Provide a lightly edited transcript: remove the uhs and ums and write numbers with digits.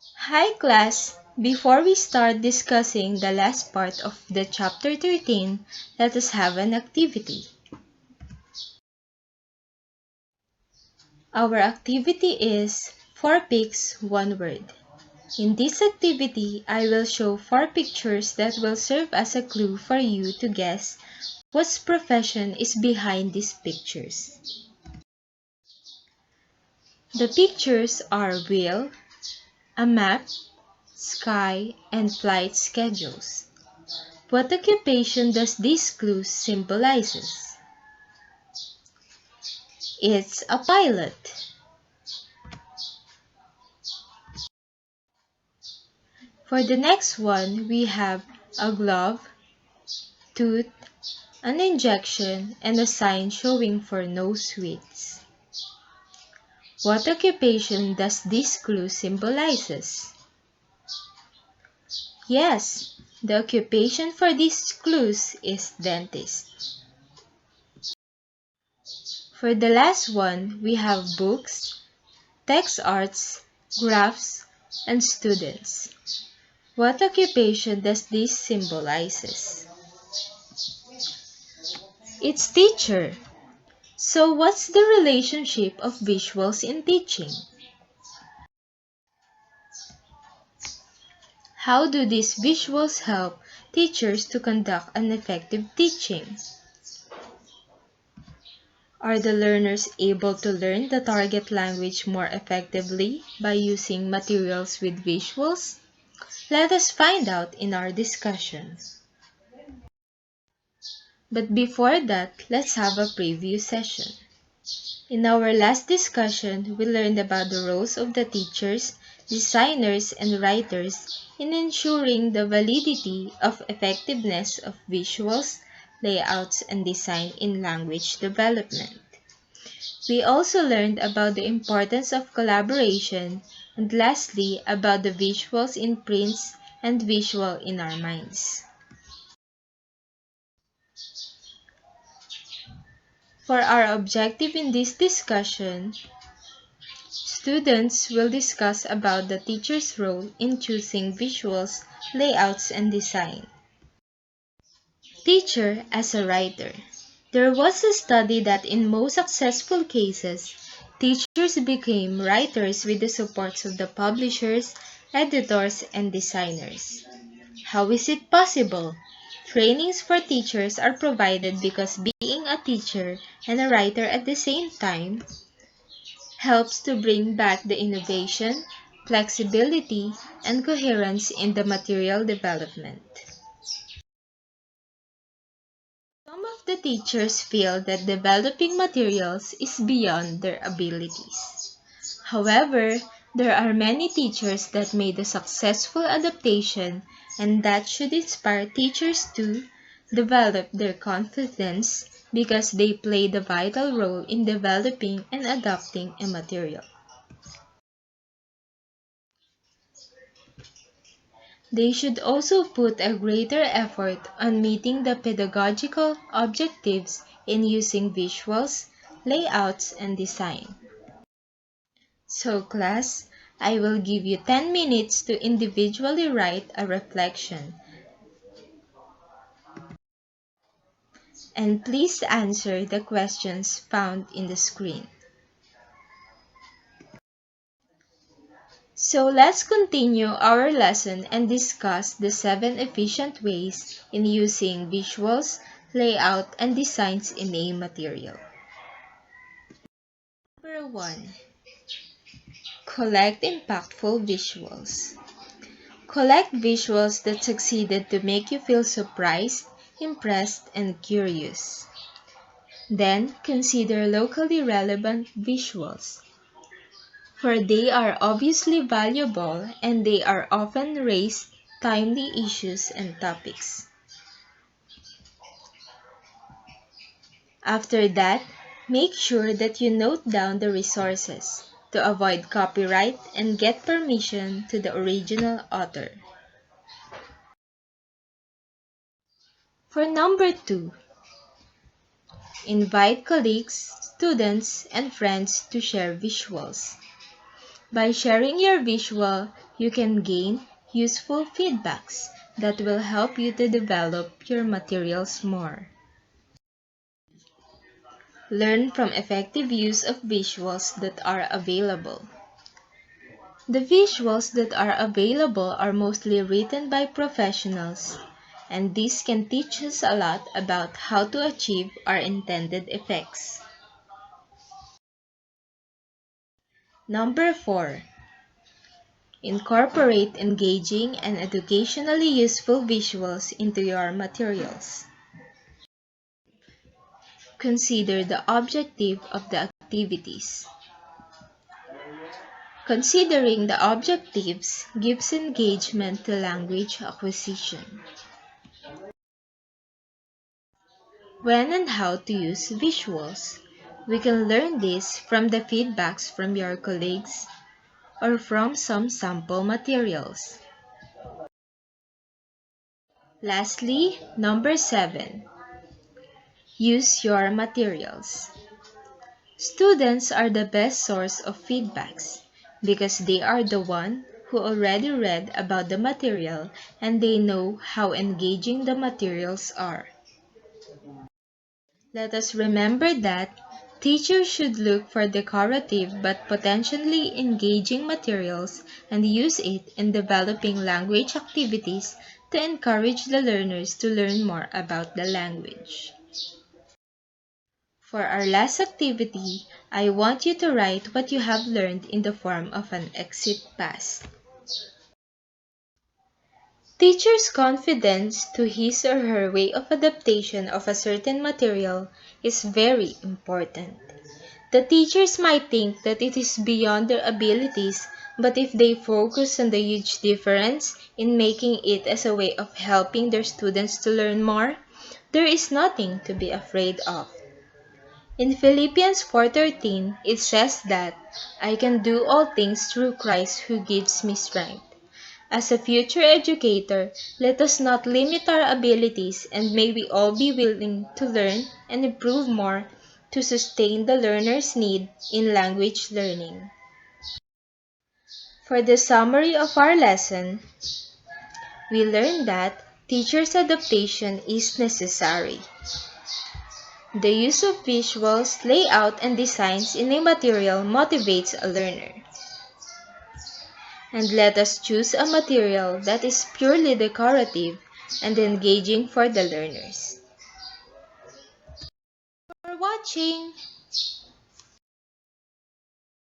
Hi class! Before we start discussing the last part of the chapter 13, let us have an activity. Our activity is 4 pics, 1 word. In this activity, I will show 4 pictures that will serve as a clue for you to guess what profession is behind these pictures. The pictures are wheel, a map, sky, and flight schedules. What occupation does this clue symbolizes? It's a pilot. For the next one, we have a glove, tooth, an injection, and a sign showing for no sweets. What occupation does this clue symbolizes? Yes, the occupation for these clues is dentist. For the last one, we have books, text arts, graphs, and students. What occupation does this symbolizes? It's teacher. So what's the relationship of visuals in teaching? How do these visuals help teachers to conduct an effective teaching? Are the learners able to learn the target language more effectively by using materials with visuals? Let us find out in our discussion. But before that, let's have a preview session. In our last discussion, we learned about the roles of the teachers, designers, and writers in ensuring the validity of effectiveness of visuals, layouts, and design in language development. We also learned about the importance of collaboration, and lastly, about the visuals in prints and visual in our minds. For our objective in this discussion, students will discuss about the teacher's role in choosing visuals, layouts, and design. Teacher as a writer. There was a study that in most successful cases, teachers became writers with the supports of the publishers, editors, and designers. How is it possible? Trainings for teachers are provided because being a teacher and a writer at the same time helps to bring back the innovation, flexibility, and coherence in the material development. Some of the teachers feel that developing materials is beyond their abilities. However, there are many teachers that made a successful adaptation, and that should inspire teachers to develop their confidence because they played a vital role in developing and adapting a material. They should also put a greater effort on meeting the pedagogical objectives in using visuals, layouts, and design. So class, I will give you 10 minutes to individually write a reflection. And please answer the questions found in the screen. So let's continue our lesson and discuss the 7 efficient ways in using visuals, layout, and designs in a material. Number 1. Collect impactful visuals. Collect visuals that succeeded to make you feel surprised, impressed, and curious. Then, consider locally relevant visuals, for they are obviously valuable and they are often raise timely issues and topics. After that, make sure that you note down the resources to avoid copyright and get permission to the original author. For number 2, invite colleagues, students, and friends to share visuals. By sharing your visual, you can gain useful feedbacks that will help you to develop your materials more. Learn from effective use of visuals that are available. The visuals that are available are mostly written by professionals, and this can teach us a lot about how to achieve our intended effects. Number 4. Incorporate engaging and educationally useful visuals into your materials. Consider the objective of the activities. Considering the objectives gives engagement to language acquisition. When and how to use visuals. We can learn this from the feedbacks from your colleagues or from some sample materials. Lastly, number 7. Use your materials. Students are the best source of feedbacks because they are the one who already read about the material and they know how engaging the materials are. Let us remember that teachers should look for decorative but potentially engaging materials and use it in developing language activities to encourage the learners to learn more about the language. For our last activity, I want you to write what you have learned in the form of an exit pass. Teacher's confidence to his or her way of adaptation of a certain material is very important. The teachers might think that it is beyond their abilities, but if they focus on the huge difference in making it as a way of helping their students to learn more, there is nothing to be afraid of. In Philippians 4:13, it says that, "I can do all things through Christ who gives me strength." As a future educator, let us not limit our abilities and may we all be willing to learn and improve more to sustain the learner's need in language learning. For the summary of our lesson, we learned that teacher's adaptation is necessary. The use of visuals, layout, and designs in a material motivates a learner. And let us choose a material that is purely decorative and engaging for the learners. For watching!